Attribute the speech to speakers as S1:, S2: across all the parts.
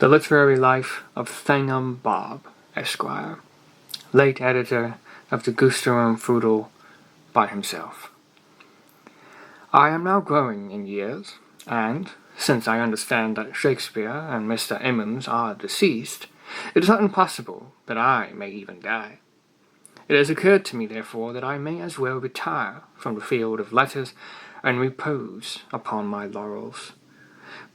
S1: The Literary Life of Thingum Bob, Esquire, late editor of the Gustarum Frutal, by himself. I am now growing in years, and, since I understand that Shakespeare and Mr. Emmons are deceased, it is not impossible that I may even die. It has occurred to me, therefore, that I may as well retire from the field of letters and repose upon my laurels.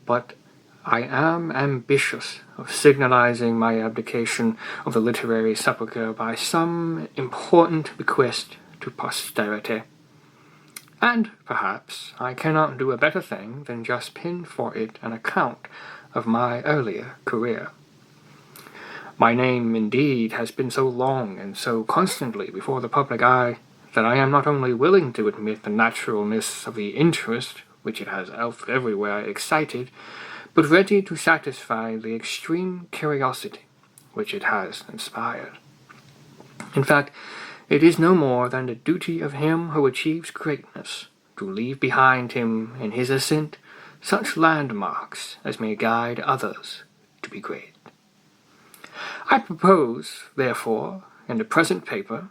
S1: But I am ambitious of signalizing my abdication of the literary sepulchre by some important bequest to posterity. And, perhaps, I cannot do a better thing than just pin for it an account of my earlier career. My name, indeed, has been so long and so constantly before the public eye that I am not only willing to admit the naturalness of the interest which it has everywhere excited, but ready to satisfy the extreme curiosity which it has inspired. In fact, it is no more than the duty of him who achieves greatness to leave behind him in his ascent such landmarks as may guide others to be great. I propose, therefore, in the present paper,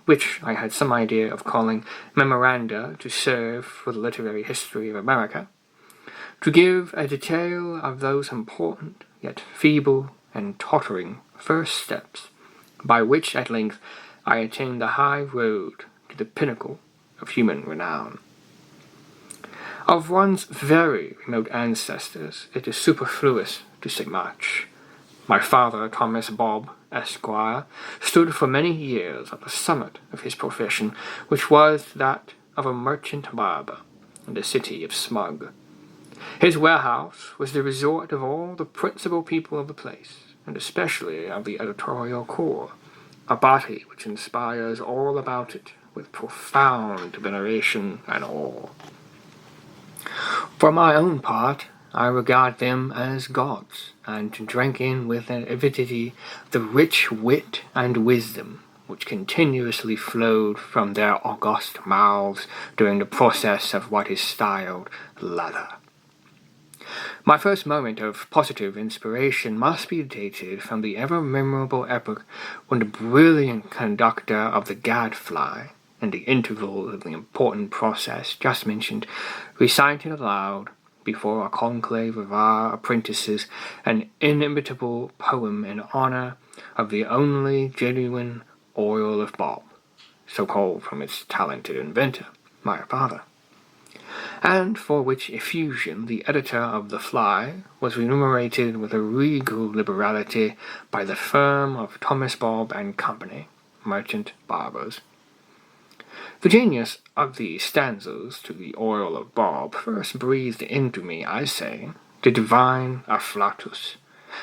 S1: which I had some idea of calling Memoranda to serve for the literary history of America, to give a detail of those important, yet feeble and tottering first steps, by which at length I attained the high road to the pinnacle of human renown. Of one's very remote ancestors it is superfluous to say much. My father, Thomas Bob, Esquire, stood for many years at the summit of his profession, which was that of a merchant barber in the city of Smug. His warehouse was the resort of all the principal people of the place, and especially of the editorial corps, a body which inspires all about it with profound veneration and awe. For my own part, I regard them as gods, and drank in with an avidity the rich wit and wisdom which continuously flowed from their august mouths during the process of what is styled lather. My first moment of positive inspiration must be dated from the ever-memorable epoch when the brilliant conductor of the gadfly, in the intervals of the important process just mentioned, recited aloud, before a conclave of our apprentices, an inimitable poem in honor of the only genuine oil of Bob, so called from its talented inventor, my father, and for which effusion the editor of The Fly was remunerated with a regal liberality by the firm of Thomas Bob and Company, merchant barbers. The genius of the stanzas to the oil of Bob first breathed into me, I say, the divine afflatus.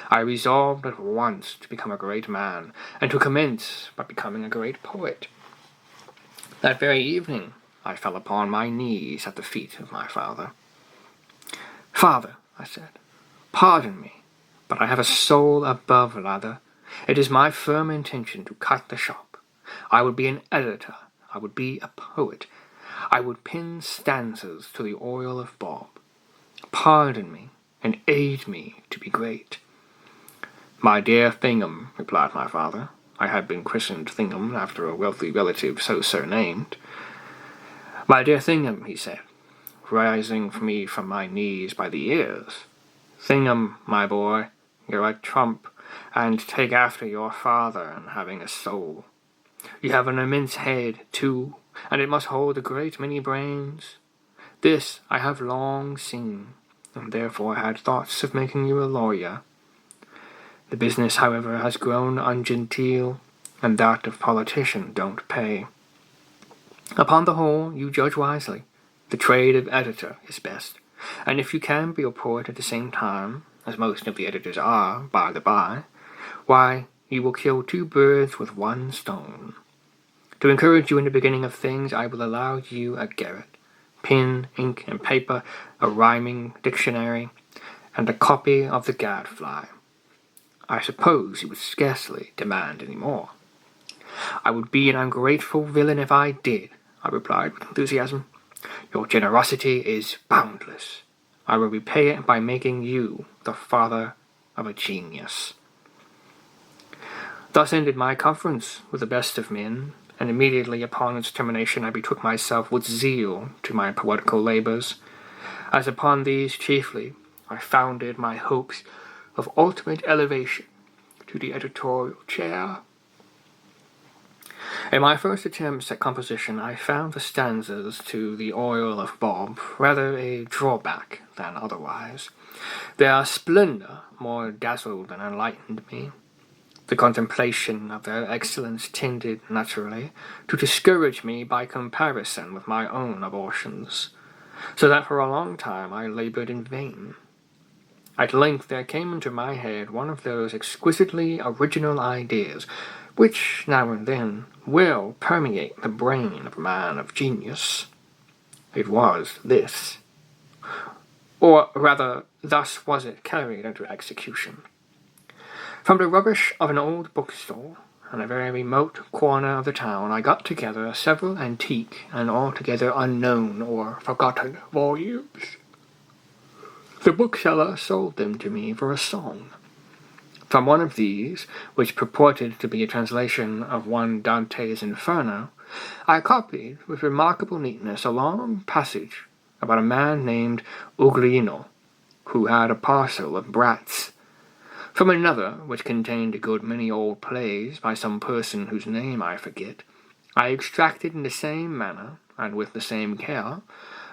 S1: I resolved at once to become a great man, and to commence by becoming a great poet. That very evening I fell upon my knees at the feet of my father. "Father," I said, "pardon me, but I have a soul above lather. It is my firm intention to cut the shop. I would be an editor. I would be a poet. I would pen stanzas to the oil of Bob. Pardon me, and aid me to be great." "My dear Thingum," replied my father, I had been christened Thingum after a wealthy relative so surnamed. "My dear Thingum," he said, rising for me from my knees by the ears, "Thingum, my boy, you're a trump, and take after your father in having a soul. You have an immense head, too, and it must hold a great many brains. This I have long seen, and therefore had thoughts of making you a lawyer. The business, however, has grown ungenteel, and that of politician don't pay. Upon the whole, you judge wisely. The trade of editor is best, and if you can be a poet at the same time, as most of the editors are, by the by, why, you will kill two birds with one stone. To encourage you in the beginning of things, I will allow you a garret, pen, ink, and paper, a rhyming dictionary, and a copy of the gadfly. I suppose you would scarcely demand any more." "I would be an ungrateful villain if I did," I replied with enthusiasm. "Your generosity is boundless. I will repay it by making you the father of a genius. Thus ended my conference with the best of men, and immediately upon its termination I betook myself with zeal to my poetical labours, as upon these chiefly I founded my hopes of ultimate elevation to the editorial chair. In my first attempts at composition, I found the stanzas to The Oil of Bob rather a drawback than otherwise. Their splendour more dazzled than enlightened me. The contemplation of their excellence tended, naturally, to discourage me by comparison with my own abortions, so that for a long time I laboured in vain. At length there came into my head one of those exquisitely original ideas which, now and then, will permeate the brain of a man of genius. It was this. Or rather, thus was it carried into execution. From the rubbish of an old bookstall, in a very remote corner of the town, I got together several antique and altogether unknown or forgotten volumes. The bookseller sold them to me for a song. From one of these, which purported to be a translation of one Dante's Inferno, I copied with remarkable neatness a long passage about a man named Ugolino, who had a parcel of brats. From another, which contained a good many old plays by some person whose name I forget, I extracted in the same manner, and with the same care,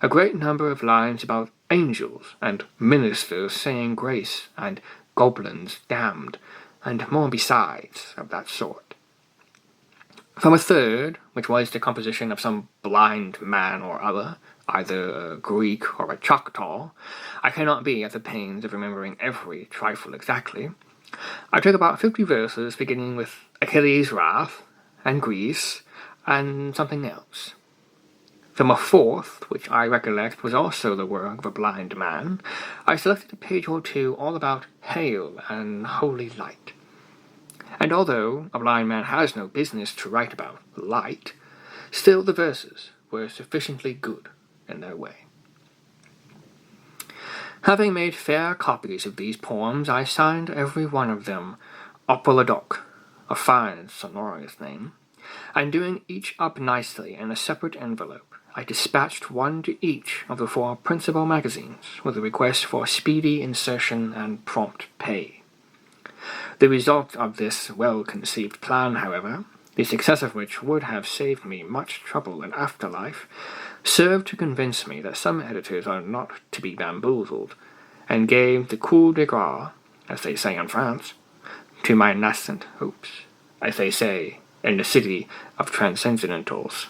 S1: a great number of lines about angels, and ministers saying grace, and goblins damned, and more besides of that sort. From a third, which was the composition of some blind man or other, either a Greek or a Choctaw, I cannot be at the pains of remembering every trifle exactly, I took about 50 verses beginning with Achilles' wrath, and Greece, and something else. From a fourth, which I recollect was also the work of a blind man, I selected a page or two all about hail and holy light. And although a blind man has no business to write about light, still the verses were sufficiently good in their way. Having made fair copies of these poems, I signed every one of them Apollodoc, a fine sonorous name, and doing each up nicely in a separate envelope, I dispatched one to each of the 4 principal magazines with a request for speedy insertion and prompt pay. The result of this well-conceived plan, however, the success of which would have saved me much trouble in after life, served to convince me that some editors are not to be bamboozled, and gave the coup de grace, as they say in France, to my nascent hopes, as they say in the city of transcendentals.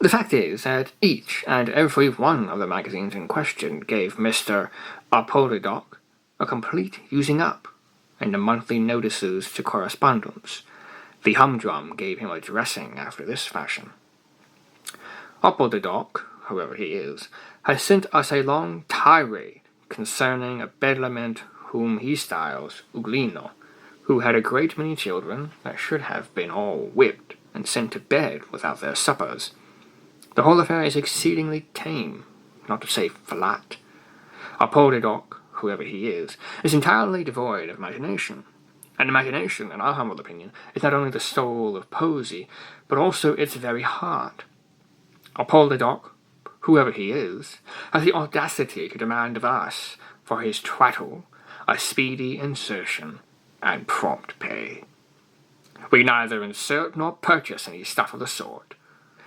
S1: The fact is that each and every one of the magazines in question gave Mr. Apollodoc a complete using up in the monthly notices to correspondence. The humdrum gave him a dressing after this fashion. Apollodoc, whoever he is, has sent us a long tirade concerning a bedlament whom he styles Ugolino, who had a great many children that should have been all whipped and sent to bed without their suppers. The whole affair is exceedingly tame, not to say flat. Apollodoc, whoever he is entirely devoid of imagination. And imagination, in our humble opinion, is not only the soul of poesy, but also its very heart. Apollodoc, whoever he is, has the audacity to demand of us, for his twaddle, a speedy insertion and prompt pay. We neither insert nor purchase any stuff of the sort.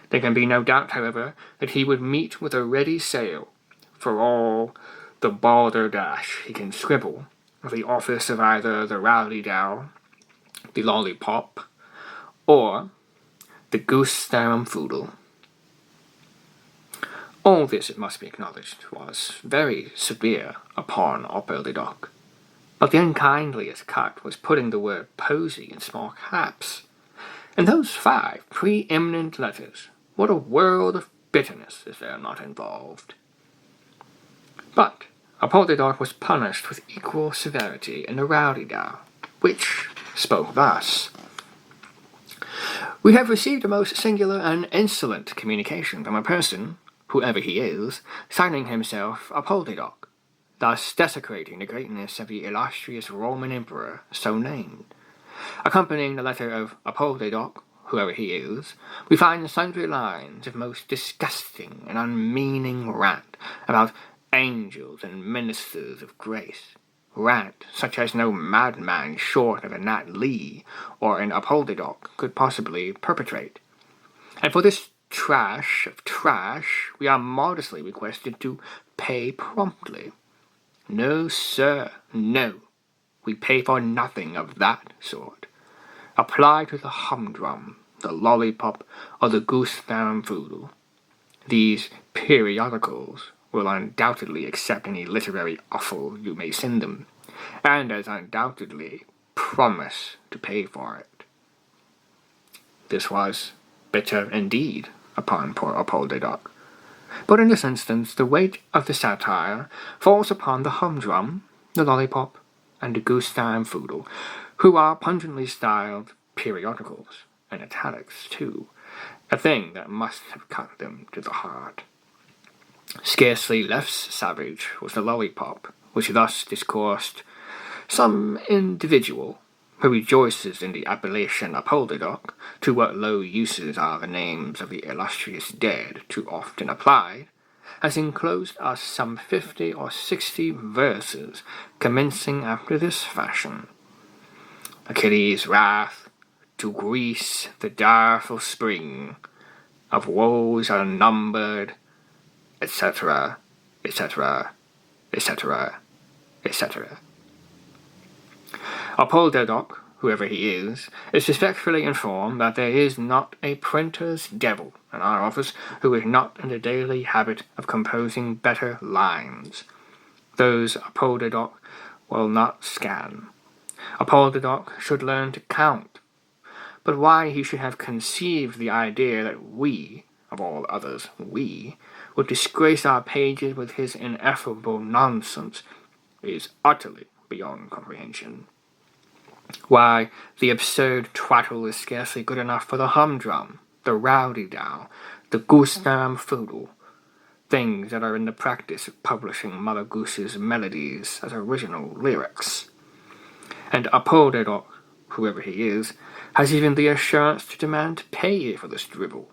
S1: There can be no doubt, however, that he would meet with a ready sale for all the balderdash he can scribble of the office of either the rowdy-dow, the lollipop, or the goose-starum-foodle. All this, it must be acknowledged, was very severe upon Apollodoc. But the unkindliest cut was putting the word posy in small caps. In those 5 preeminent letters, what a world of bitterness is there not involved? But Apollodoc was punished with equal severity in the rowdy-dow, which spoke thus: "We have received a most singular and insolent communication from a person whoever he is, signing himself Apollodoc, thus desecrating the greatness of the illustrious Roman emperor so named. Accompanying the letter of Apollodoc, whoever he is, we find sundry lines of most disgusting and unmeaning rant about angels and ministers of grace. Rant such as no madman short of a Nat Lee or an Apollodoc could possibly perpetrate. And for this trash of trash, we are modestly requested to pay promptly. No, sir, no. We pay for nothing of that sort. Apply to the humdrum, the lollipop, or the goose-down-foodle. These periodicals will undoubtedly accept any literary offal you may send them, and as undoubtedly promise to pay for it. This was bitter indeed upon poor Apollodoc. But in this instance, the weight of the satire falls upon the humdrum, the lollipop, and the goose-down-foodle, who are pungently styled periodicals, and italics too, a thing that must have cut them to the heart. Scarcely less savage was the lollipop, which thus discoursed, some individual, who rejoices in the appellation Apollodoc, to what low uses are the names of the illustrious dead too often applied, has enclosed us some 50 or 60 verses, commencing after this fashion. Achilles' wrath, to Greece the direful spring, of woes unnumbered, etc., etc., etc., etc. Apollodoc, whoever he is respectfully informed that there is not a printer's devil in our office who is not in the daily habit of composing better lines. Those Apollodoc will not scan. Apollodoc should learn to count. But why he should have conceived the idea that we, of all others, we, would disgrace our pages with his ineffable nonsense is utterly beyond comprehension. Why, the absurd twaddle is scarcely good enough for the humdrum, the rowdy-dow, the goose-down-foodle, things that are in the practice of publishing Mother Goose's melodies as original lyrics. And Apollodoc, whoever he is, has even the assurance to demand pay for this drivel.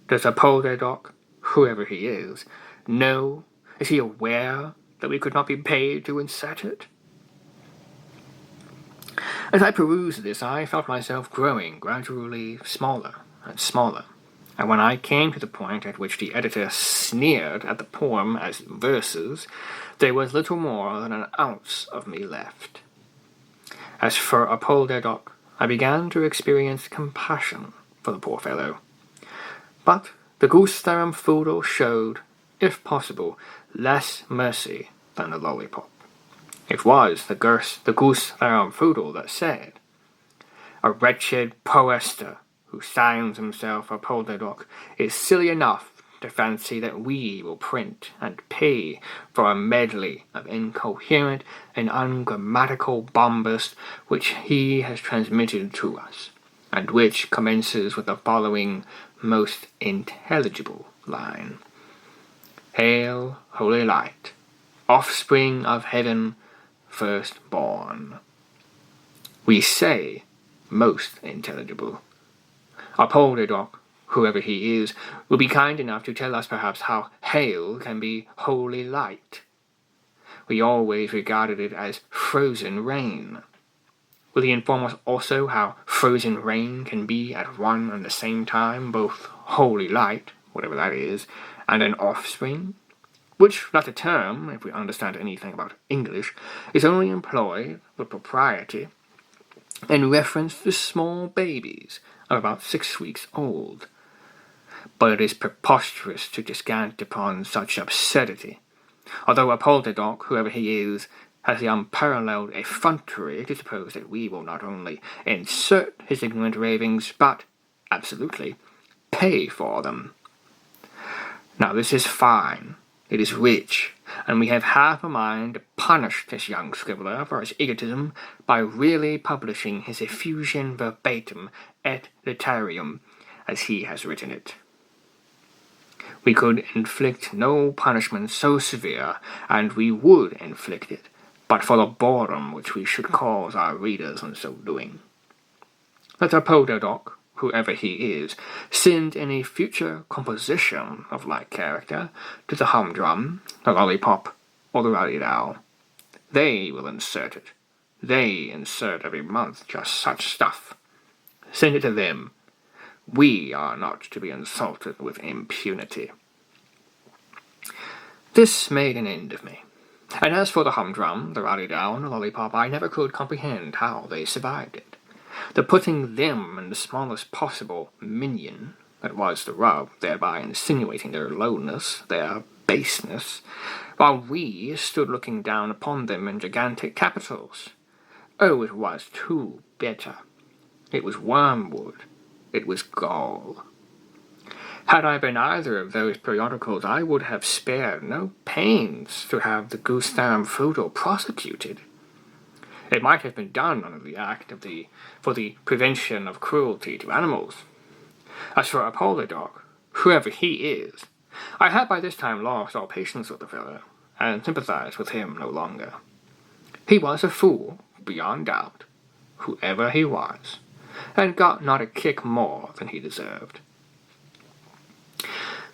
S1: Does Apollodoc, whoever he is he aware that we could not be paid to insert it? As I perused this, I felt myself growing gradually smaller and smaller, and when I came to the point at which the editor sneered at the poem as verses, there was little more than an ounce of me left. As for Apollodoc, I began to experience compassion for the poor fellow. But the goose-down-foodle showed, if possible, less mercy than the lollipop. It was the goose-down-foodle that said, "A wretched poester who signs himself Apollodoc is silly enough to fancy that we will print and pay for a medley of incoherent and ungrammatical bombast which he has transmitted to us, and which commences with the following most intelligible line: Hail, holy light, offspring of heaven, firstborn. We say most intelligible. Apollodoc, whoever he is, will be kind enough to tell us perhaps how hail can be holy light. We always regarded it as frozen rain. Will he inform us also how frozen rain can be at one and the same time both holy light, whatever that is, and an offspring? Which latter term, if we understand anything about English, is only employed with propriety in reference to small babies of about 6 weeks old. But it is preposterous to descant upon such absurdity, although Apollodoc, whoever he is, has the unparalleled effrontery to suppose that we will not only insert his ignorant ravings, but, absolutely, pay for them. Now this is fine. It is rich, and we have half a mind to punish this young scribbler for his egotism by really publishing his effusion verbatim et literarum, as he has written it. We could inflict no punishment so severe, and we would inflict it, but for the boredom which we should cause our readers in so doing. Let the Doc, whoever he is, send any future composition of like character to the humdrum, the lollipop, or the rowdy owl. They will insert it. They insert every month just such stuff. Send it to them. We are not to be insulted with impunity. This made an end of me. And as for the humdrum, the rowdy owl, and the lollipop, I never could comprehend how they survived it. The putting them in the smallest possible minion, that was the rub, thereby insinuating their lowness, their baseness, while we stood looking down upon them in gigantic capitals. Oh, it was too bitter. It was wormwood. It was gall. Had I been either of those periodicals, I would have spared no pains to have the Gustav Frudel prosecuted. It might have been done under the Act for the Prevention of Cruelty to Animals. As for Doc, whoever he is, I had by this time lost all patience with the fellow, and sympathized with him no longer. He was a fool, beyond doubt, whoever he was, and got not a kick more than he deserved.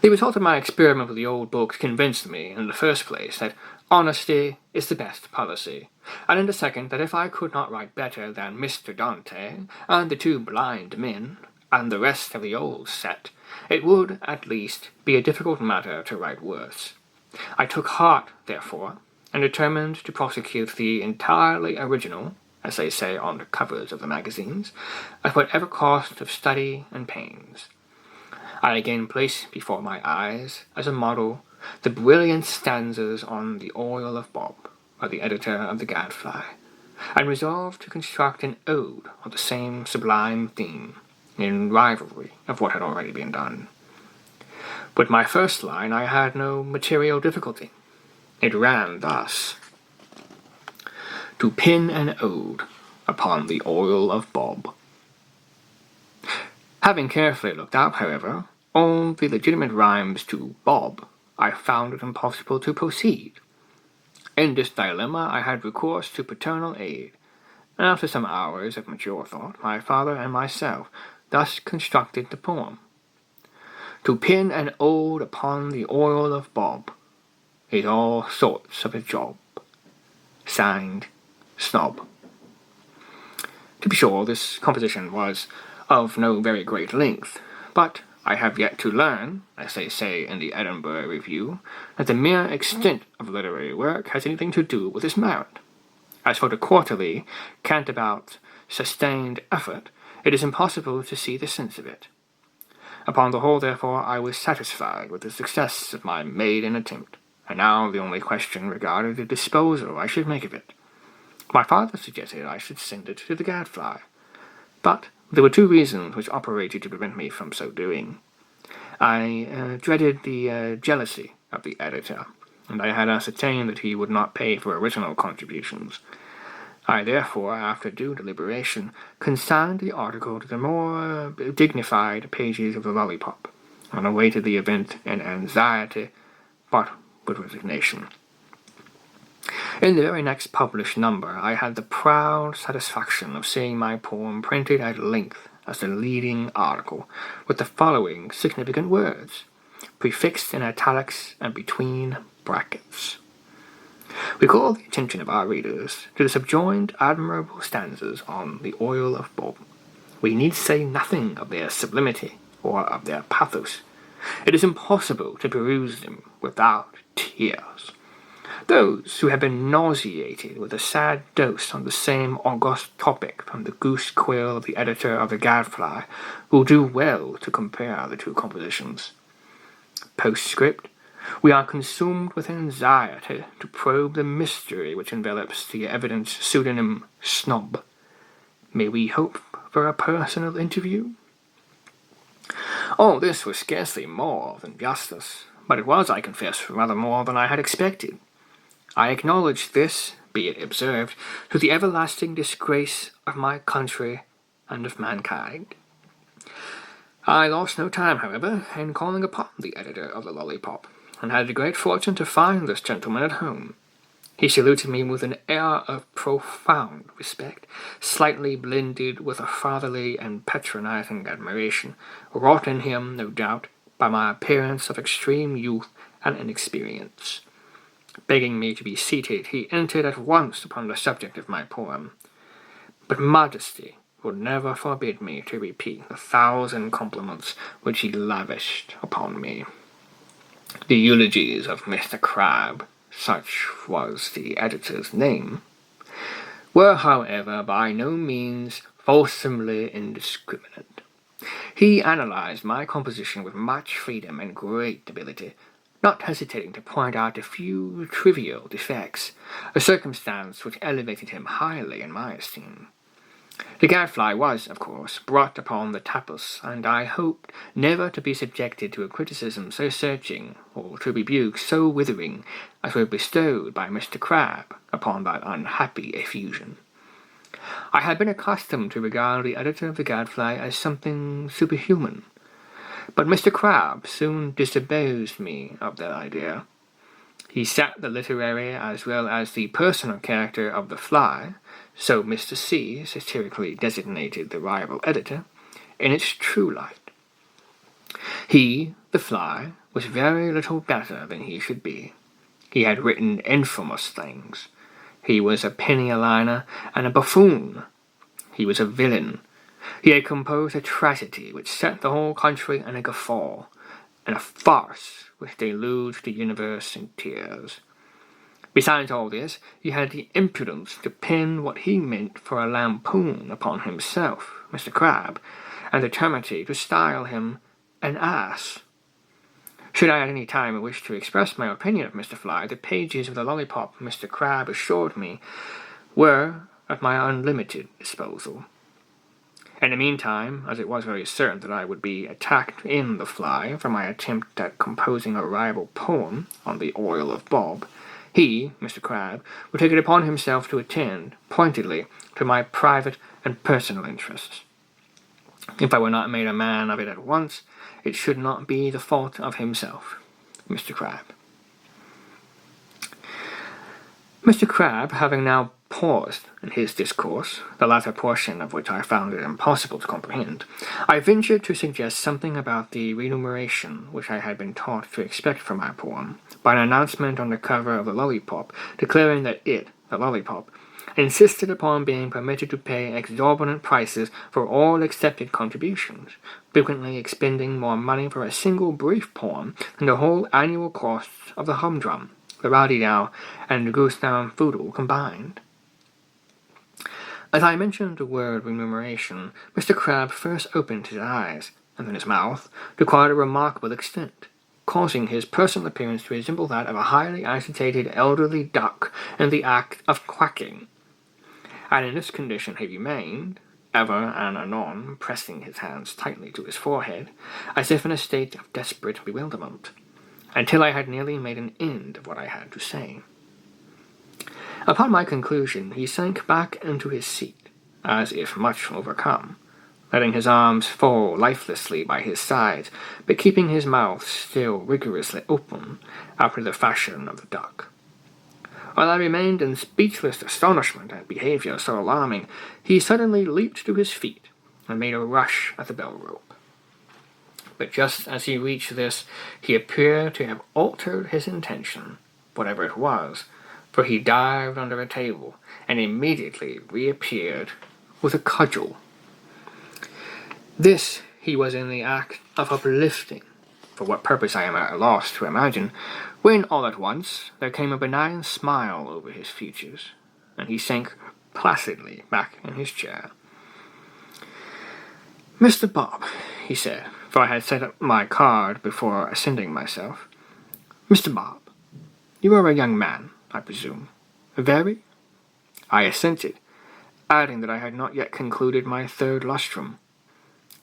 S1: The result of my experiment with the old books convinced me, in the first place, that honesty is the best policy, and in the second, that if I could not write better than Mr. Dante, and the two blind men, and the rest of the old set, it would, at least, be a difficult matter to write worse. I took heart, therefore, and determined to prosecute the entirely original, as they say on the covers of the magazines, at whatever cost of study and pains. I again placed before my eyes, as a model, the brilliant stanzas on the Oil of Bob, by the editor of the Gadfly, and resolved to construct an ode on the same sublime theme, in rivalry of what had already been done. With my first line I had no material difficulty. It ran thus: to pen an ode upon the Oil of Bob. Having carefully looked up, however, all the legitimate rhymes to Bob, I found it impossible to proceed. In this dilemma I had recourse to paternal aid, and after some hours of mature thought, my father and myself thus constructed the poem: to pen an ode upon the Oil of Bob is all sorts of a job. Signed, Snob. To be sure, this composition was of no very great length, but I have yet to learn, as they say in the Edinburgh Review, that the mere extent of literary work has anything to do with its merit. As for the quarterly cant about sustained effort, it is impossible to see the sense of it. Upon the whole, therefore, I was satisfied with the success of my maiden attempt, and now the only question regarded the disposal I should make of it. My father suggested I should send it to the Gadfly, but there were two reasons which operated to prevent me from so doing. I dreaded the jealousy of the editor, and I had ascertained that he would not pay for original contributions. I therefore, after due deliberation, consigned the article to the more dignified pages of the Lollipop, and awaited the event in anxiety, but with resignation. In the very next published number, I had the proud satisfaction of seeing my poem printed at length as the leading article, with the following significant words, prefixed in italics and between brackets. We call the attention of our readers to the subjoined admirable stanzas on the Oil of Bob. We need say nothing of their sublimity or of their pathos. It is impossible to peruse them without tears. Those who have been nauseated with a sad dose on the same august topic from the goose quill of the editor of the Gadfly will do well to compare the two compositions. Postscript: we are consumed with anxiety to probe the mystery which envelops the evident pseudonym Snob. May we hope for a personal interview? All this was scarcely more than justice, but it was, I confess, rather more than I had expected. I acknowledge this, be it observed, to the everlasting disgrace of my country and of mankind. I lost no time, however, in calling upon the editor of the Lollipop, and had the great fortune to find this gentleman at home. He saluted me with an air of profound respect, slightly blended with a fatherly and patronizing admiration, wrought in him, no doubt, by my appearance of extreme youth and inexperience. Begging me to be seated, he entered at once upon the subject of my poem. But modesty would never forbid me to repeat the 1,000 compliments which he lavished upon me. The eulogies of Mr. Crabbe, such was the editor's name, were, however, by no means fulsomely indiscriminate. He analyzed my composition with much freedom and great ability, not hesitating to point out a few trivial defects, a circumstance which elevated him highly in my esteem. The gadfly was, of course, brought upon the tapis, and I hoped never to be subjected to a criticism so searching, or to rebukes so withering, as were bestowed by Mr. Crabbe upon that unhappy effusion. I had been accustomed to regard the editor of the gadfly as something superhuman, but Mr. Crabbe soon disabused me of that idea. He set the literary as well as the personal character of the fly, so Mr. C satirically designated the rival editor, in its true light. He, the fly, was very little better than he should be. He had written infamous things. He was a penny-a-liner and a buffoon. He was a villain. He had composed a tragedy which set the whole country in a guffaw, and a farce which deluged the universe in tears. Besides all this, he had the impudence to pin what he meant for a lampoon upon himself, Mr. Crabbe, and the temerity to style him an ass. Should I at any time wish to express my opinion of Mr. Fly, the pages of the Lollipop, Mr. Crabbe assured me, were at my unlimited disposal. In the meantime, as it was very certain that I would be attacked in the Fly for my attempt at composing a rival poem on the oil of Bob, he, Mr. Crabbe, would take it upon himself to attend, pointedly, to my private and personal interests. If I were not made a man of it at once, it should not be the fault of himself, Mr. Crabbe. Mr. Crabbe, having now paused in his discourse, the latter portion of which I found it impossible to comprehend, I ventured to suggest something about the remuneration which I had been taught to expect from my poem, by an announcement on the cover of the Lollipop, declaring that it, the Lollipop, insisted upon being permitted to pay exorbitant prices for all accepted contributions, frequently expending more money for a single brief poem than the whole annual costs of the humdrum, the rowdy-dow, and the goose-down foodle combined. As I mentioned the word remuneration, Mr. Crabbe first opened his eyes, and then his mouth, to quite a remarkable extent, causing his personal appearance to resemble that of a highly agitated elderly duck in the act of quacking. And in this condition he remained, ever and anon pressing his hands tightly to his forehead, as if in a state of desperate bewilderment, until I had nearly made an end of what I had to say. Upon my conclusion, he sank back into his seat, as if much overcome, letting his arms fall lifelessly by his sides, but keeping his mouth still rigorously open, after the fashion of the duck. While I remained in speechless astonishment at behaviour so alarming, he suddenly leaped to his feet, and made a rush at the bell-rope. But just as he reached this, he appeared to have altered his intention, whatever it was, for he dived under a table, and immediately reappeared with a cudgel. This he was in the act of uplifting, for what purpose I am at a loss to imagine, when all at once there came a benign smile over his features, and he sank placidly back in his chair. "Mr. Bob," he said, for I had set up my card before ascending myself. "Mr. Bob, you are a young man, I presume. Very?" I assented, adding that I had not yet concluded my third lustrum.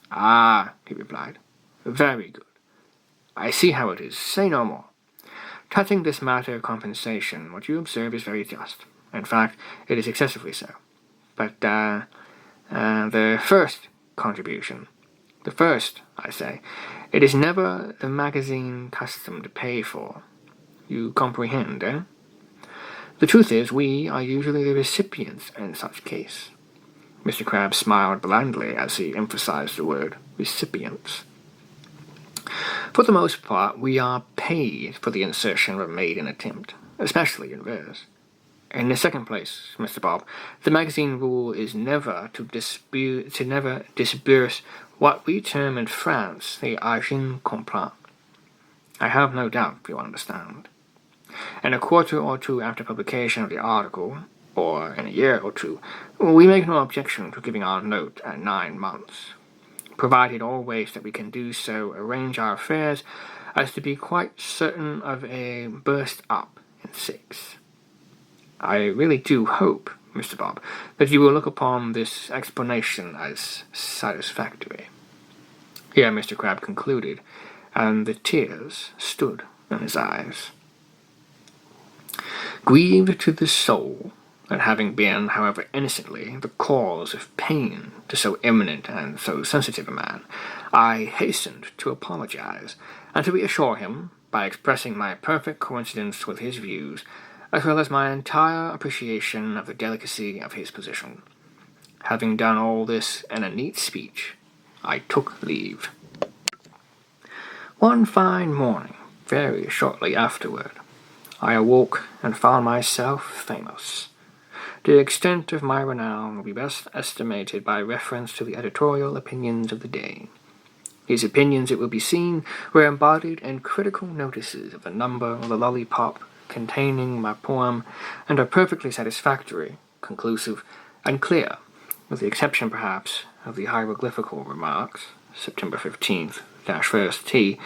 S1: "Ah," he replied, "very good. I see how it is. Say no more. Touching this matter of compensation, what you observe is very just. In fact, it is excessively so. But, the first contribution, The first, I say, it is never the magazine custom to pay for. You comprehend, eh? The truth is, we are usually the recipients in such case. Mr. Crabbe smiled blandly as he emphasized the word recipients. For the most part, we are paid for the insertion of a maiden attempt, especially in verse. In the second place, Mr. Bob, the magazine rule is never to disburse what we term in France the argent comptant. I have no doubt you understand. In a quarter or two after publication of the article, or in a year or two, we make no objection to giving our note at 9 months, provided always that we can do so arrange our affairs as to be quite certain of a burst up in 6. I really do hope, Mr. Bob, that you will look upon this explanation as satisfactory. Here Mr. Crabbe concluded, and the tears stood in his eyes. Grieved to the soul at having been, however innocently, the cause of pain to so eminent and so sensitive a man, I hastened to apologize, and to reassure him, by expressing my perfect coincidence with his views, as well as my entire appreciation of the delicacy of his position. Having done all this in a neat speech, I took leave. One fine morning, very shortly afterward, I awoke and found myself famous. The extent of my renown will be best estimated by reference to the editorial opinions of the day. These opinions, it will be seen, were embodied in critical notices of the number of the Lollipop containing my poem, and are perfectly satisfactory, conclusive, and clear, with the exception, perhaps, of the hieroglyphical remarks, September 15th, -1st T,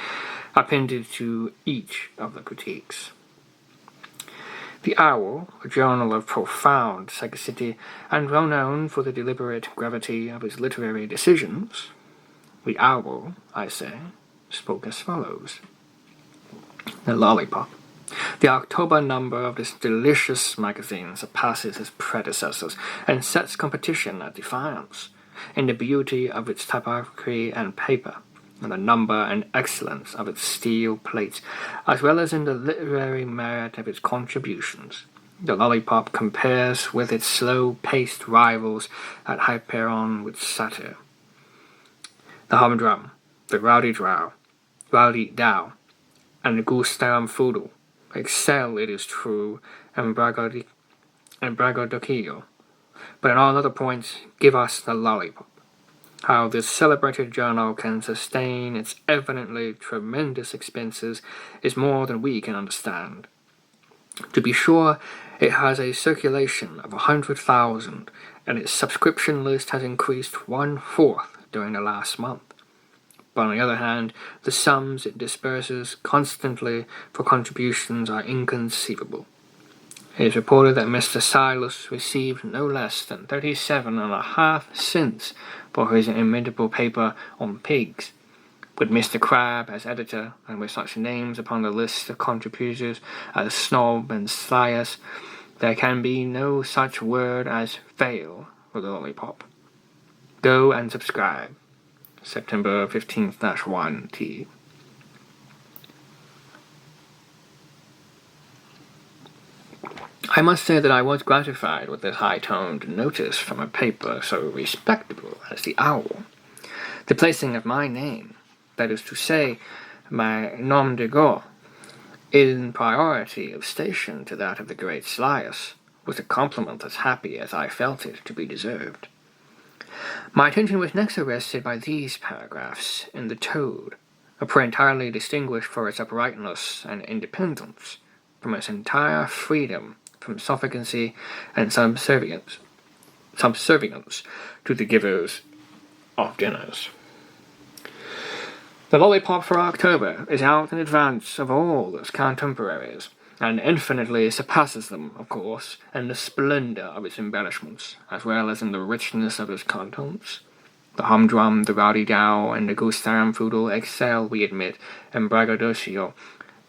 S1: appended to each of the critiques. The Owl, a journal of profound sagacity, and well known for the deliberate gravity of its literary decisions, the Owl, I say, spoke as follows. The Lollipop. The October number of this delicious magazine surpasses its predecessors and sets competition at defiance in the beauty of its typography and paper, in the number and excellence of its steel plates, as well as in the literary merit of its contributions. The Lollipop compares with its slow-paced rivals at Hyperion with Satyr. The Humdrum, the Rowdy Dow, and the Goose-Down Foodle excel, it is true, in braggadocio, but in all other points give us the Lollipop. How this celebrated journal can sustain its evidently tremendous expenses is more than we can understand. To be sure, it has a circulation of 100,000, and its subscription list has increased 1/4 during the last month. But on the other hand, the sums it disburses constantly for contributions are inconceivable. It is reported that Mr. Silas received no less than 37.5 cents for his inimitable paper on pigs. With Mr. Crabbe as editor, and with such names upon the list of contributors as Snob and Slias, there can be no such word as fail for the Lollipop. Go and subscribe. September 15th-1 T. I must say that I was gratified with this high-toned notice from a paper so respectable as the Owl. The placing of my name, that is to say, my nom de guerre, in priority of station to that of the great Slias, was a compliment as happy as I felt it to be deserved. My attention was next arrested by these paragraphs in the Toad, a print entirely distinguished for its uprightness and independence, from its entire freedom from suffocancy and subservience to the givers of dinners. The Lollipop for October is out in advance of all its contemporaries, and infinitely surpasses them, of course, in the splendor of its embellishments, as well as in the richness of its contents. The Humdrum, the Rowdy Dow, and the Goose-Down Foodle excel, we admit, in braggadocio,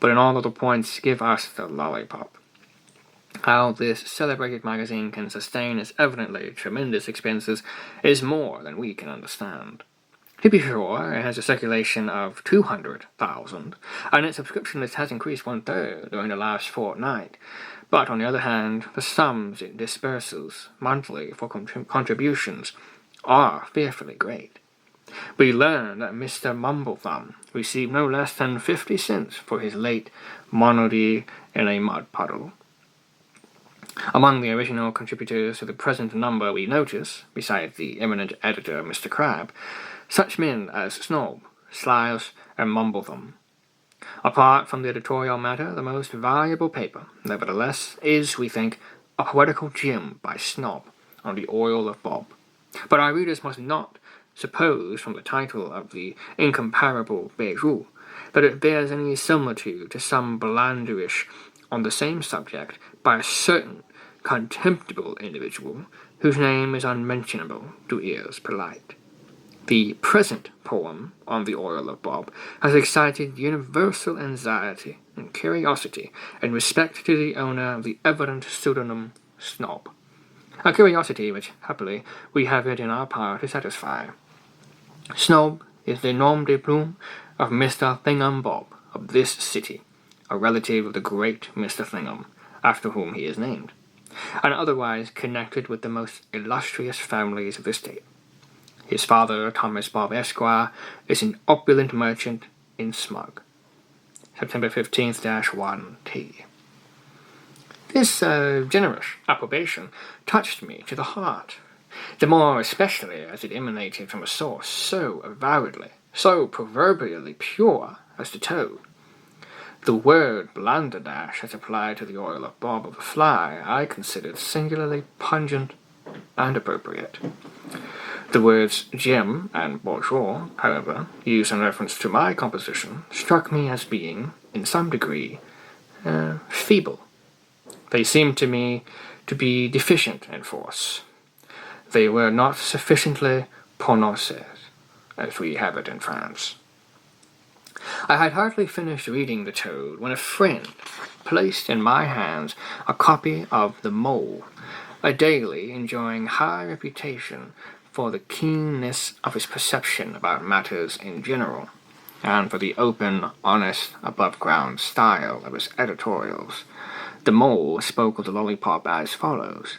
S1: but in all other points give us the Lollipop. How this celebrated magazine can sustain its evidently tremendous expenses is more than we can understand. To be sure, it has a circulation of 200,000, and its subscription list has increased 1/3 during the last fortnight. But on the other hand, the sums it disperses monthly for contributions are fearfully great. We learn that Mr. Mumblethumb received no less than 50 cents for his late monody in a mud puddle. Among the original contributors to the present number we notice, besides the eminent editor Mr. Crabbe, such men as Snob, Slyus, and Mumblethumb. Apart from the editorial matter, the most valuable paper, nevertheless, is, we think, a poetical gem by Snob on the oil of Bob. But our readers must not suppose from the title of the incomparable Beirut that it bears any similitude to some blanderish on the same subject by a certain contemptible individual whose name is unmentionable to ears polite. The present poem on the oil of Bob has excited universal anxiety and curiosity in respect to the owner of the evident pseudonym Snob, a curiosity which, happily, we have it in our power to satisfy. Snob is the nom de plume of Mr. Thingum Bob of this city, a relative of the great Mr. Thingum, after whom he is named, and otherwise connected with the most illustrious families of the state. His father, Thomas Bob Esquire, is an opulent merchant in Smug. September 15th-1T. This generous approbation touched me to the heart, the more especially as it emanated from a source so avowedly, so proverbially pure as the toad. The word blanderdash as applied to the oil of Bob of the Fly I considered singularly pungent and appropriate. The words gem and bourgeois, however, used in reference to my composition, struck me as being, in some degree, feeble. They seemed to me to be deficient in force. They were not sufficiently prononcés, as we have it in France. I had hardly finished reading the Toad when a friend placed in my hands a copy of The Mole, a daily enjoying high reputation for the keenness of his perception about matters in general, and for the open, honest, above-ground style of his editorials. The Mole spoke of the lollipop as follows.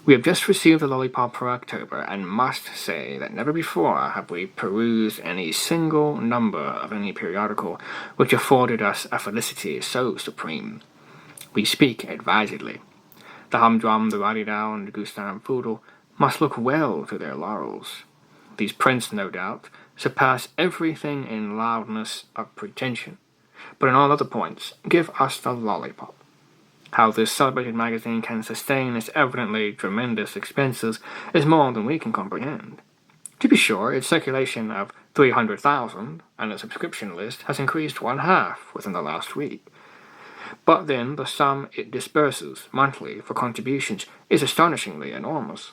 S1: We have just received the lollipop for October, and must say that never before have we perused any single number of any periodical which afforded us a felicity so supreme. We speak advisedly. The humdrum, the radidow, and the Gustam Foodle must look well to their laurels. These prints, no doubt, surpass everything in loudness of pretension, but in all other points give us the lollipop. How this celebrated magazine can sustain its evidently tremendous expenses is more than we can comprehend. To be sure, its circulation of 300,000 and its subscription list has increased 1/2 within the last week. But then the sum it disburses monthly for contributions is astonishingly enormous.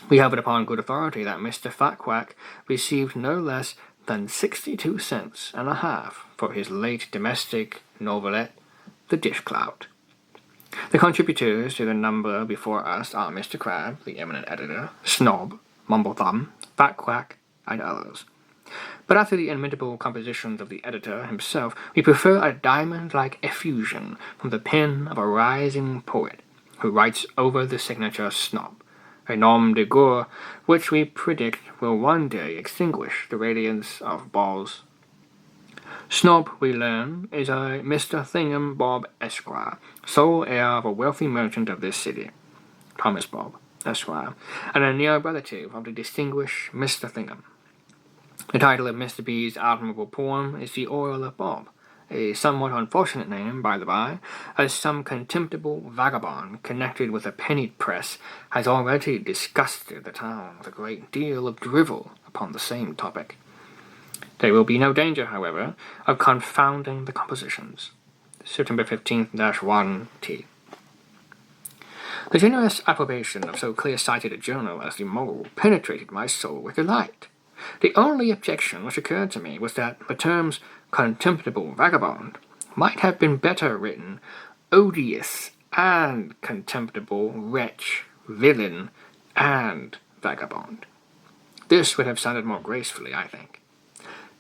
S1: We have it upon good authority that Mr. Fatquack received no less than 62 cents and a half for his late domestic novelette, The Dishclout. The contributors to the number before us are Mr. Crabbe, the eminent editor, Snob, Mumblethumb, Fatquack, and others. But after the inimitable compositions of the editor himself, we prefer a diamond-like effusion from the pen of a rising poet, who writes over the signature Snob, a nom de guerre which we predict will one day extinguish the radiance of Ball's. Snob, we learn, is a Mr. Thingum Bob Esquire, sole heir of a wealthy merchant of this city, Thomas Bob Esquire, and a near relative of the distinguished Mr. Thingum. The title of Mr. B's admirable poem is The Oil of Bob, a somewhat unfortunate name, by the by, as some contemptible vagabond connected with a penny press has already disgusted the town with a great deal of drivel upon the same topic. There will be no danger, however, of confounding the compositions. September 15th-1T. The generous approbation of so clear-sighted a journal as the Mole penetrated my soul with delight. The only objection which occurred to me was that the terms contemptible vagabond might have been better written odious and contemptible wretch, villain, and vagabond. This would have sounded more gracefully, I think.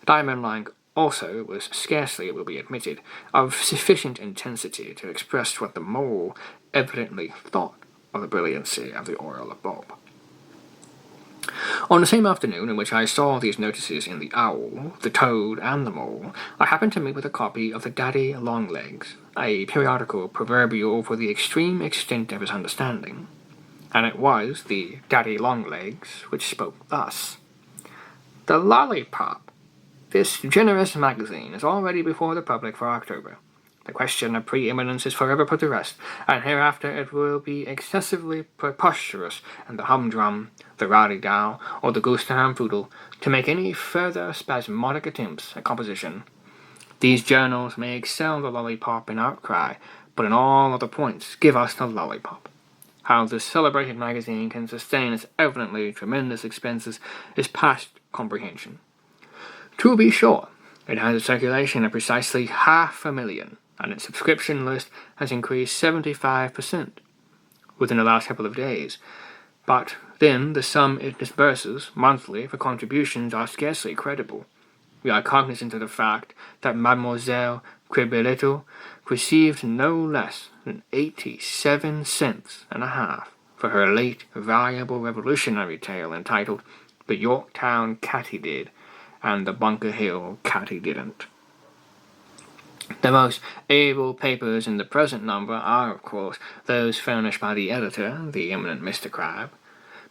S1: Diamond line also was scarcely, it will be admitted, of sufficient intensity to express what the mole evidently thought of the brilliancy of the oil of Bob. On the same afternoon in which I saw these notices in the Owl, the Toad, and the Mole, I happened to meet with a copy of the Daddy Longlegs, a periodical proverbial for the extreme extent of his understanding, and it was the Daddy Longlegs which spoke thus: "The Lollipop. This generous magazine is already before the public for October. The question of preeminence is forever put to rest, and hereafter it will be excessively preposterous in the humdrum, the rowdy-dow, or the goose-to-ham-foodle to make any further spasmodic attempts at composition. These journals may excel the Lollipop in outcry, but in all other points give us the Lollipop. How this celebrated magazine can sustain its evidently tremendous expenses is past comprehension. To be sure, it has a circulation of precisely 500,000, and its subscription list has increased 75% within the last couple of days. But then the sum it disburses monthly for contributions are scarcely credible. We are cognizant of the fact that Mademoiselle Cribelito received no less than 87 cents and a half for her late valuable revolutionary tale entitled The Yorktown Katydid and the Bunker Hill Katydidn't. The most able papers in the present number are, of course, those furnished by the editor, the eminent Mr. Crabbe,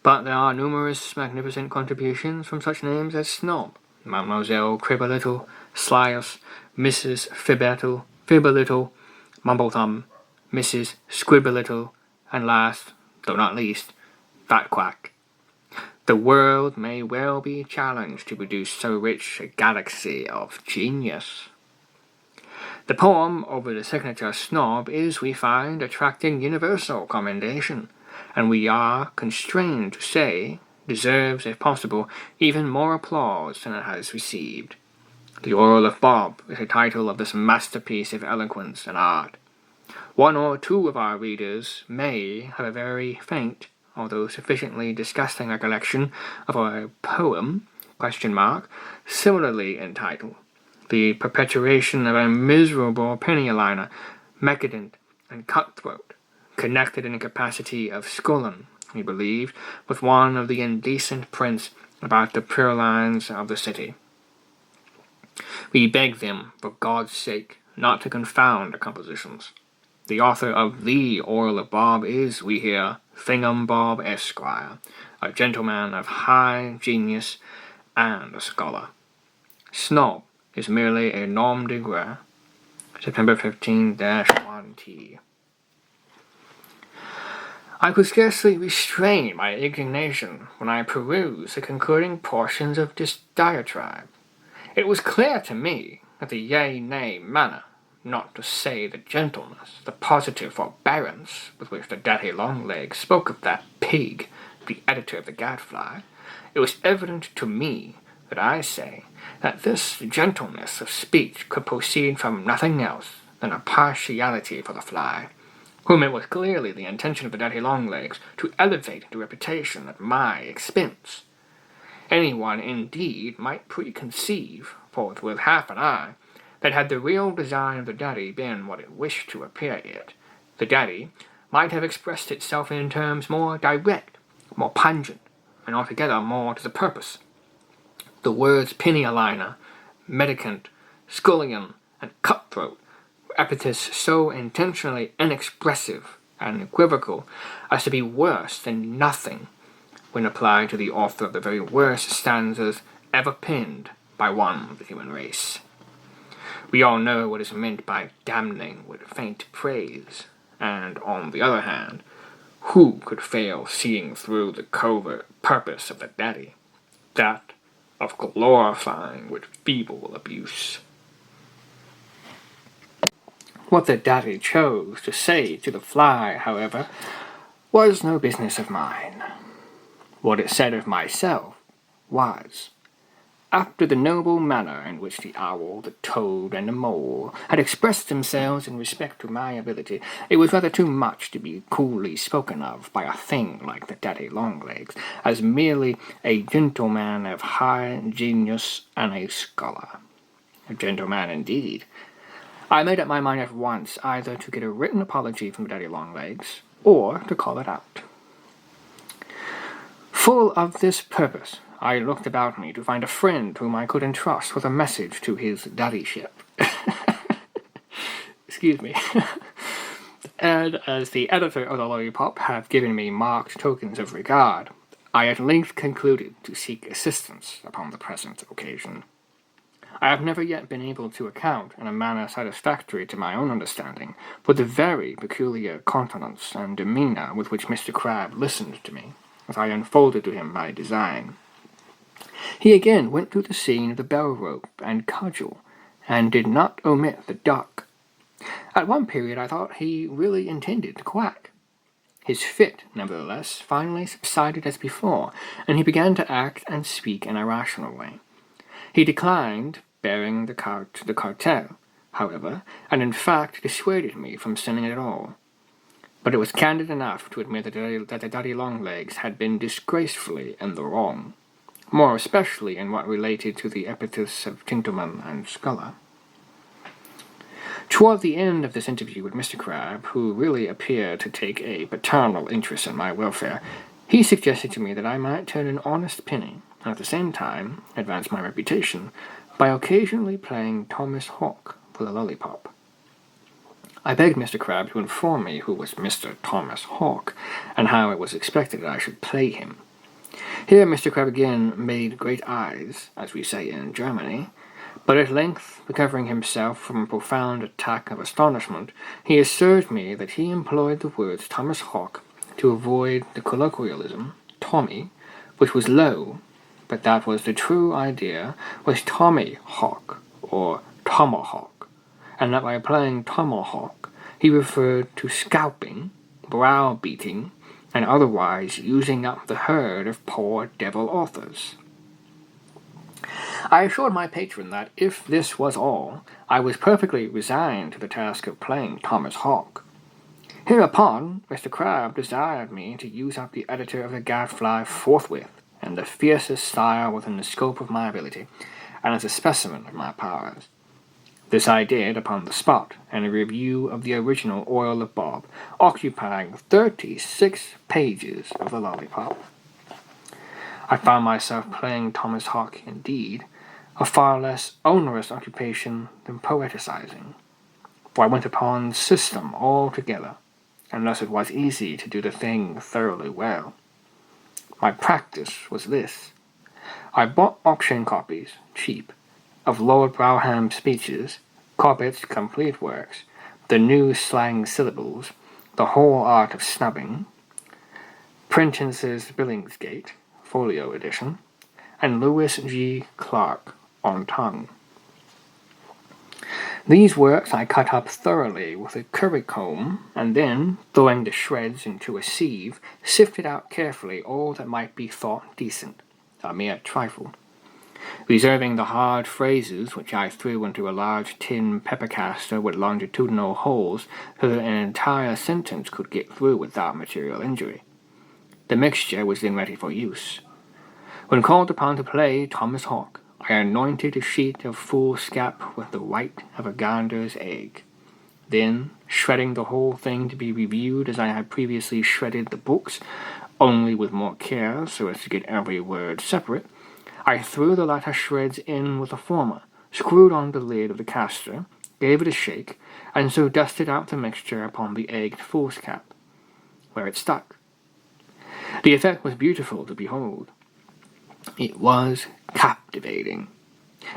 S1: but there are numerous magnificent contributions from such names as Snob, Mademoiselle Cribelito, Slyus, Mrs. Fibberlittle, Mumblethumb, Mrs. Scribberlittle, and last, though not least, Fat Quack. The world may well be challenged to produce so rich a galaxy of genius. The poem over the signature Snob is, we find, attracting universal commendation, and we are constrained to say, deserves, if possible, even more applause than it has received. The Oil of Bob is the title of this masterpiece of eloquence and art. One or two of our readers may have a very faint, although sufficiently disgusting recollection of a poem, similarly entitled, The Perpetuation of a Miserable Penny-a-Liner, Decadent and Cutthroat, connected in the capacity of Scullin, he believed, with one of the indecent prints about the purlines of the city. We beg them, for God's sake, not to confound the compositions. The author of The Oil of Bob is, we hear, Thingum Bob, Esquire, a gentleman of high genius and a scholar. Snob is merely a nom de guerre. September 15-1T. I could scarcely restrain my indignation when I perused the concluding portions of this diatribe. It was clear to me that the yea-nay manner, not to say the gentleness, the positive forbearance with which the Daddy Longlegs spoke of that pig, the editor of the Gadfly, it was evident to me that that this gentleness of speech could proceed from nothing else than a partiality for the fly, whom it was clearly the intention of the Daddy Longlegs to elevate into reputation at my expense. Anyone, indeed, might preconceive, for with half an eye, that had the real design of the Daddy been what it wished to appear it, the Daddy might have expressed itself in terms more direct, more pungent, and altogether more to the purpose. The words penny-a-liner, mendicant, scullion, and cutthroat were epithets so intentionally inexpressive and equivocal as to be worse than nothing when applied to the author of the very worst stanzas ever penned by one of the human race. We all know what is meant by damning with faint praise, and, on the other hand, who could fail seeing through the covert purpose of the Daddy, that of glorifying with feeble abuse? What the Daddy chose to say to the fly, however, was no business of mine. What it said of myself was, After the noble manner in which the owl, the toad, and the mole had expressed themselves in respect to my ability, it was rather too much to be coolly spoken of by a thing like the daddy longlegs as merely a gentleman of high genius and a scholar. A gentleman indeed. I made up my mind at once either to get a written apology from daddy longlegs or to call it out. Full of this purpose, I looked about me to find a friend whom I could entrust with a message to his daddyship. Excuse me. And as the editor of the Lollipop had given me marked tokens of regard, I at length concluded to seek assistance upon the present occasion. I have never yet been able to account, in a manner satisfactory to my own understanding, for the very peculiar countenance and demeanour with which Mr. Crabbe listened to me, as I unfolded to him my design. He again went through the scene of the bell-rope and cudgel, and did not omit the duck. At one period I thought he really intended to quack. His fit, nevertheless, finally subsided as before, and he began to act and speak in a rational way. He declined bearing the cartel, however, and in fact dissuaded me from sending it at all. But it was candid enough to admit that the daddy longlegs had been disgracefully in the wrong, more especially in what related to the epithets of gentleman and scholar. Toward the end of this interview with Mr. Crabbe, who really appeared to take a paternal interest in my welfare, he suggested to me that I might turn an honest penny, and at the same time advance my reputation, by occasionally playing Thomas Hawk for the Lollipop. I begged Mr. Crabbe to inform me who was Mr. Thomas Hawk, and how it was expected that I should play him. Here Mr. Crabbe again made great eyes, as we say in Germany, but at length, recovering himself from a profound attack of astonishment, he assured me that he employed the words Thomas Hawk to avoid the colloquialism Tommy, which was low, but that was the true idea was Tommy Hawk, or tomahawk, and that by playing tomahawk he referred to scalping, browbeating, and otherwise using up the herd of poor devil authors. I assured my patron that, if this was all, I was perfectly resigned to the task of playing Thomas Hawk. Hereupon, Mr. Crabbe desired me to use up the editor of the Gadfly forthwith, in the fiercest style within the scope of my ability, and as a specimen of my powers. This I did upon the spot, in a review of the original Oil of Bob, occupying 36 pages of the Lollipop. I found myself playing Thomas Hawk indeed, a far less onerous occupation than poeticizing, for I went upon system altogether, and thus it was easy to do the thing thoroughly well. My practice was this. I bought auction copies, cheap, of Lord Brougham's speeches, Corbett's complete works, the new slang syllables, the whole art of snubbing, Prentis's Billingsgate, folio edition, and Lewis G. Clark on tongue. These works I cut up thoroughly with a currycomb, and then, throwing the shreds into a sieve, sifted out carefully all that might be thought decent, a mere trifle, reserving the hard phrases which I threw into a large tin pepper-caster with longitudinal holes so that an entire sentence could get through without material injury. The mixture was then ready for use. When called upon to play Thomas Hawk, I anointed a sheet of foolscap with the white of a gander's egg. Then, shredding the whole thing to be reviewed as I had previously shredded the books, only with more care so as to get every word separate, I threw the latter shreds in with the former, screwed on the lid of the caster, gave it a shake, and so dusted out the mixture upon the egged foolscap, where it stuck. The effect was beautiful to behold. It was captivating.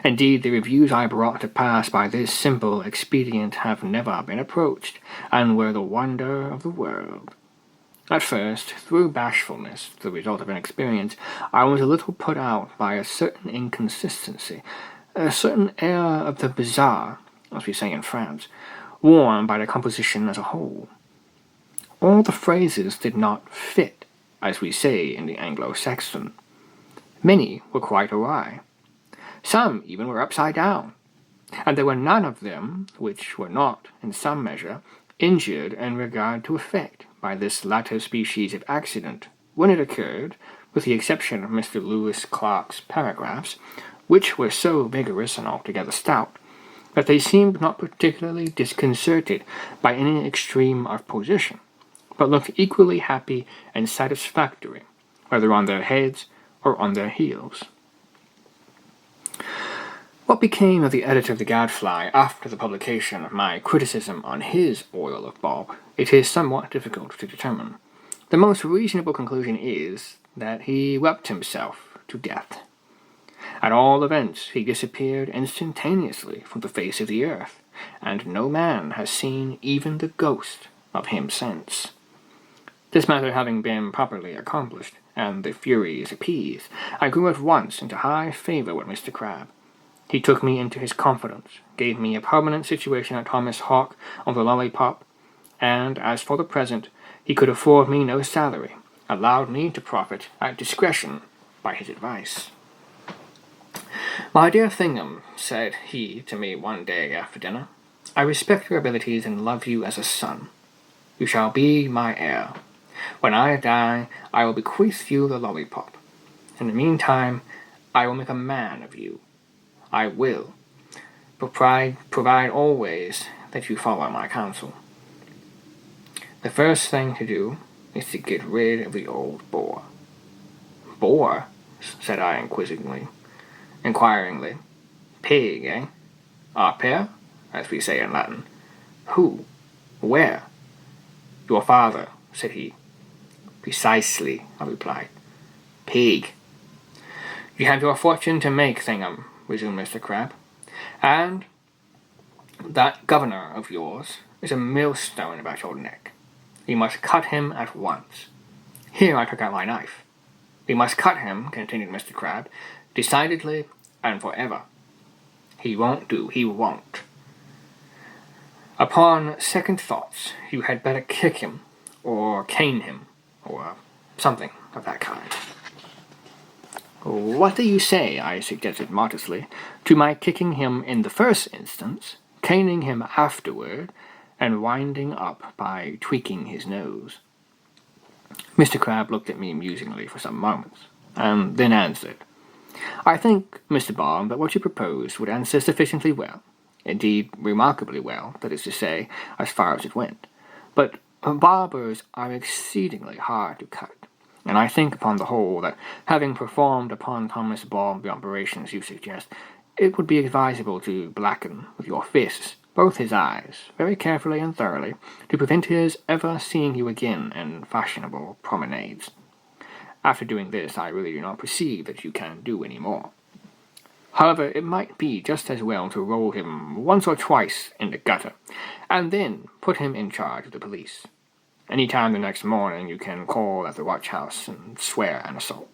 S1: Indeed, the reviews I brought to pass by this simple expedient have never been approached, and were the wonder of the world. At first, through bashfulness, the result of inexperience, I was a little put out by a certain inconsistency, a certain air of the bizarre, as we say in France, worn by the composition as a whole. All the phrases did not fit, as we say in the Anglo-Saxon. Many were quite awry. Some even were upside down, and there were none of them which were not, in some measure, injured in regard to effect by this latter species of accident when it occurred, with the exception of Mr. Lewis Clark's paragraphs, which were so vigorous and altogether stout, that they seemed not particularly disconcerted by any extreme of position, but looked equally happy and satisfactory, whether on their heads or on their heels. What became of the editor of the Gadfly after the publication of my criticism on his Oil of Bob, it is somewhat difficult to determine. The most reasonable conclusion is that he wept himself to death. At all events, he disappeared instantaneously from the face of the earth, and no man has seen even the ghost of him since. This matter having been properly accomplished, and the Furies appeased, I grew at once into high favour with Mr. Crabbe. He took me into his confidence, gave me a permanent situation at Thomas Hawk on the Lollipop, and, as for the present, he could afford me no salary, allowed me to profit at discretion by his advice. "My dear Thingum," said he to me one day after dinner, "I respect your abilities and love you as a son. You shall be my heir. When I die, I will bequeath you the Lollipop. In the meantime, I will make a man of you. I will provide always that you follow my counsel. The first thing to do is to get rid of the old bore." "Bore?" said I inquiringly. "Pig, eh? Aper, as we say in Latin. Who? Where?" "Your father," said he. "Precisely," I replied. "Pig." "You have your fortune to make, Thingum," resumed Mr. Crabbe, "and that governor of yours is a millstone about your neck. We must cut him at once." Here I took out my knife. "We must cut him," continued Mr. Crabbe, "decidedly and forever. He won't do, he won't. Upon second thoughts, you had better kick him, or cane him, or something of that kind." "What do you say," I suggested modestly, "to my kicking him in the first instance, caning him afterward, and winding up by tweaking his nose?" Mr. Crabbe looked at me musingly for some moments, and then answered, "I think, Mr. Bob, that what you propose would answer sufficiently well, indeed remarkably well, that is to say, as far as it went. But barbers are exceedingly hard to cut, and I think upon the whole that, having performed upon Thomas Bob the operations you suggest, it would be advisable to blacken with your fists both his eyes, very carefully and thoroughly, to prevent his ever seeing you again in fashionable promenades. After doing this, I really do not perceive that you can do any more. However, it might be just as well to roll him once or twice in the gutter, and then put him in charge of the police. Any time the next morning you can call at the watch-house and swear an assault."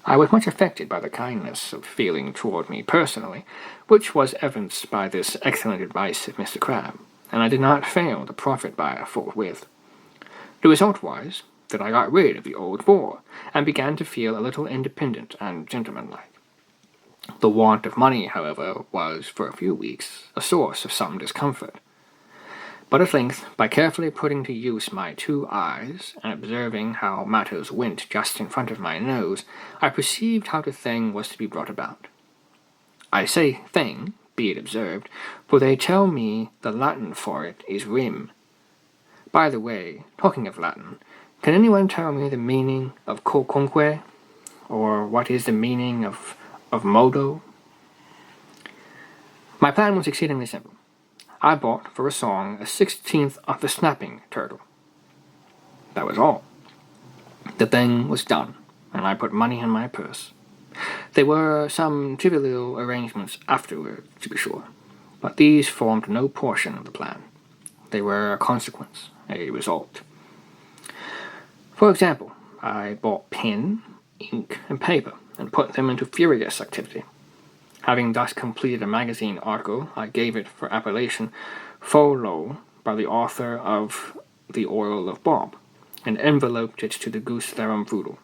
S1: I was much affected by the kindness of feeling toward me personally, which was evinced by this excellent advice of Mr. Crabbe, and I did not fail to profit by it forthwith. The result was that I got rid of the old bore, and began to feel a little independent and gentlemanlike. The want of money, however, was, for a few weeks, a source of some discomfort. But at length, by carefully putting to use my 2 eyes, and observing how matters went just in front of my nose, I perceived how the thing was to be brought about. I say thing, be it observed, for they tell me the Latin for it is rim. By the way, talking of Latin, can anyone tell me the meaning of quoquunque, or what is the meaning of modo? My plan was exceedingly simple. I bought for a song 1/16 of the snapping turtle. That was all. The thing was done, and I put money in my purse. There were some trivial arrangements afterward, to be sure, but these formed no portion of the plan. They were a consequence, a result. For example, I bought pen, ink, and paper, and put them into furious activity. Having thus completed a magazine article, I gave it for appellation Folo by the author of The Oil of Bob, and enveloped it to the Goose Therum Foodle.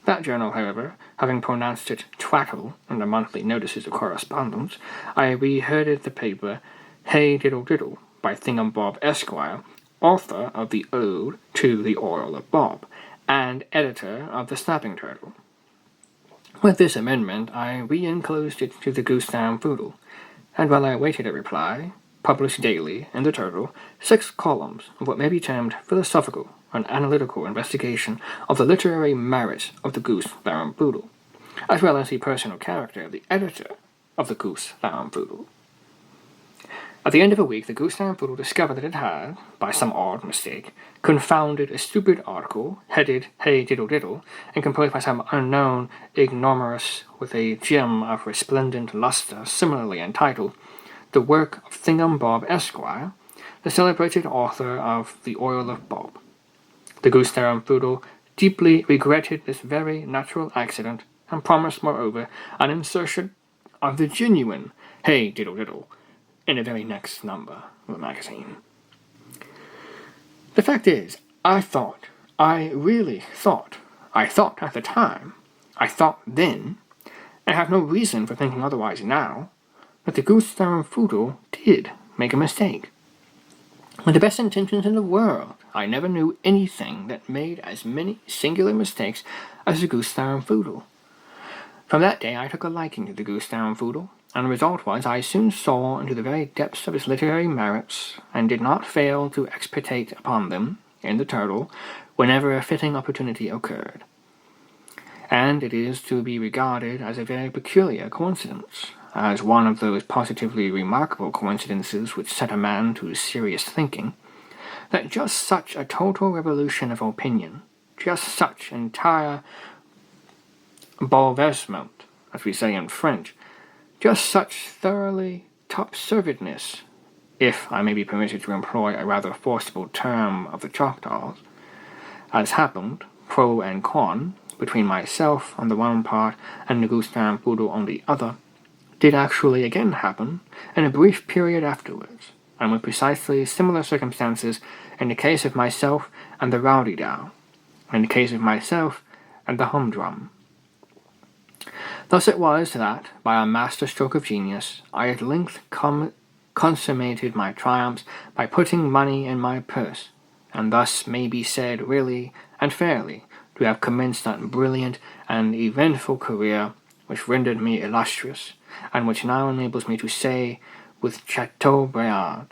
S1: That journal, however, having pronounced it twaddle in the monthly notices of correspondence, I rehearded the paper Hey Diddle Diddle by Thingum Bob Esquire, author of the Ode to the Oil of Bob, and editor of the Snapping Turtle. With this amendment, I re-enclosed it to the Goose Down Poodle, and while I awaited a reply, published daily in the Turtle 6 columns of what may be termed philosophical and analytical investigation of the literary merits of the Goose Down Poodle, as well as the personal character of the editor of the Goose Down Poodle. At the end of a week, the Goose Down Poodle discovered that it had, by some odd mistake, confounded a stupid article, headed Hey Diddle Diddle, and composed by some unknown ignoramus with a gem of resplendent lustre similarly entitled, The Work of Thingum Bob Esquire, the celebrated author of The Oil of Bob. The Goose Down Poodle deeply regretted this very natural accident, and promised, moreover, an insertion of the genuine Hey Diddle Diddle in the very next number of the magazine. The fact is, I thought at the time, I thought then, and have no reason for thinking otherwise now, that the Goose Down Poodle did make a mistake. With the best intentions in the world, I never knew anything that made as many singular mistakes as the Goose Down Poodle. From that day I took a liking to the Goose Down Poodle, and the result was I soon saw into the very depths of its literary merits, and did not fail to expatiate upon them, in the Turtle, whenever a fitting opportunity occurred. And it is to be regarded as a very peculiar coincidence, as one of those positively remarkable coincidences which set a man to serious thinking, that just such a total revolution of opinion, just such entire bouleversement, as we say in French, just such thoroughly top-servedness, if I may be permitted to employ a rather forcible term of the Choctaws, as happened, pro and con, between myself on the one part and the Goose Down Poodle on the other, did actually again happen in a brief period afterwards, and with precisely similar circumstances in the case of myself and the Rowdy Dow, in the case of myself and the Humdrum. Thus it was that, by a master stroke of genius, I at length consummated my triumphs by putting money in my purse, and thus may be said really and fairly to have commenced that brilliant and eventful career which rendered me illustrious, and which now enables me to say with Chateaubriand,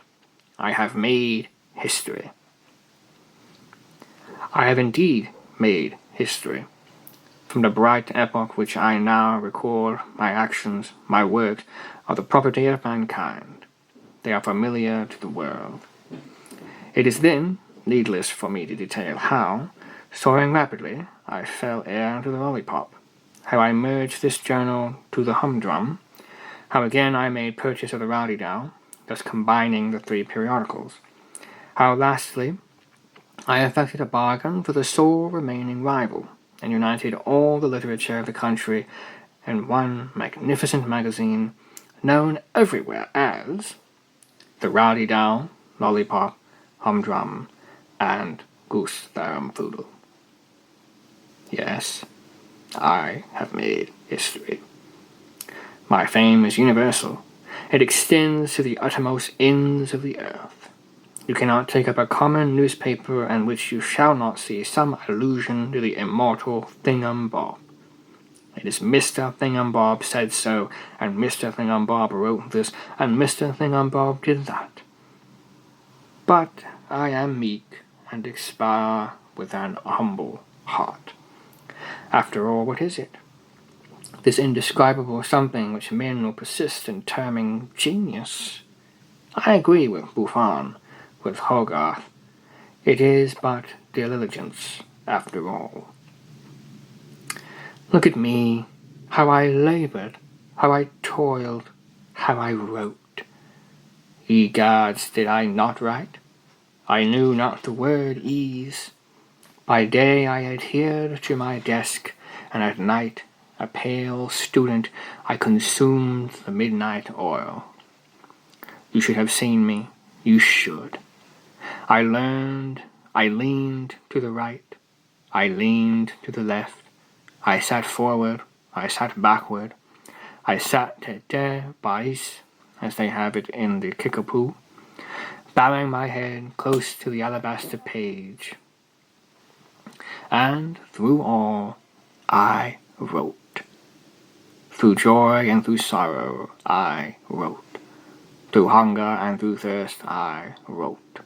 S1: I have made history. I have indeed made history. From the bright epoch which I now record, my actions, my works, are the property of mankind. They are familiar to the world. It is then needless for me to detail how, soaring rapidly, I fell heir to the lollipop, how I merged this journal to the humdrum, how again I made purchase of the Rowdy Dow, thus combining the 3 periodicals, how lastly I effected a bargain for the sole remaining rival, and united all the literature of the country in one magnificent magazine known everywhere as the Rowdy Dow, Lollipop, Humdrum, and Goose Down Poodle. Yes, I have made history. My fame is universal. It extends to the uttermost ends of the earth. You cannot take up a common newspaper in which you shall not see some allusion to the immortal Thingum Bob. It is Mr. Thingum Bob said so, and Mr. Thingum Bob wrote this, and Mr. Thingum Bob did that. But I am meek, and expire with an humble heart. After all, what is it? This indescribable something which men will persist in terming genius. I agree with Buffon, with Hogarth. It is but diligence, after all. Look at me, how I labored, how I toiled, how I wrote. Ye gods, did I not write? I knew not the word ease. By day I adhered to my desk, and at night, a pale student, I consumed the midnight oil. You should have seen me, you should. I learned, I leaned to the right, I leaned to the left, I sat forward, I sat backward, I sat tete bais, as they have it in the Kickapoo, bowing my head close to the alabaster page. And through all, I wrote. Through joy and through sorrow, I wrote. Through hunger and through thirst, I wrote.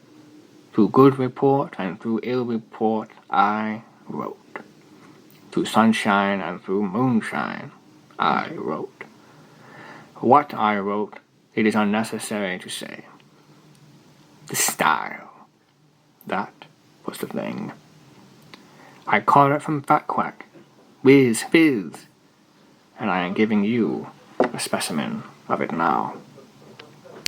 S1: Through good report and through ill report, I wrote. Through sunshine and through moonshine, I wrote. What I wrote, it is unnecessary to say. The style, that was the thing. I caught it from Fat Quack, whiz, fizz, and I am giving you a specimen of it now.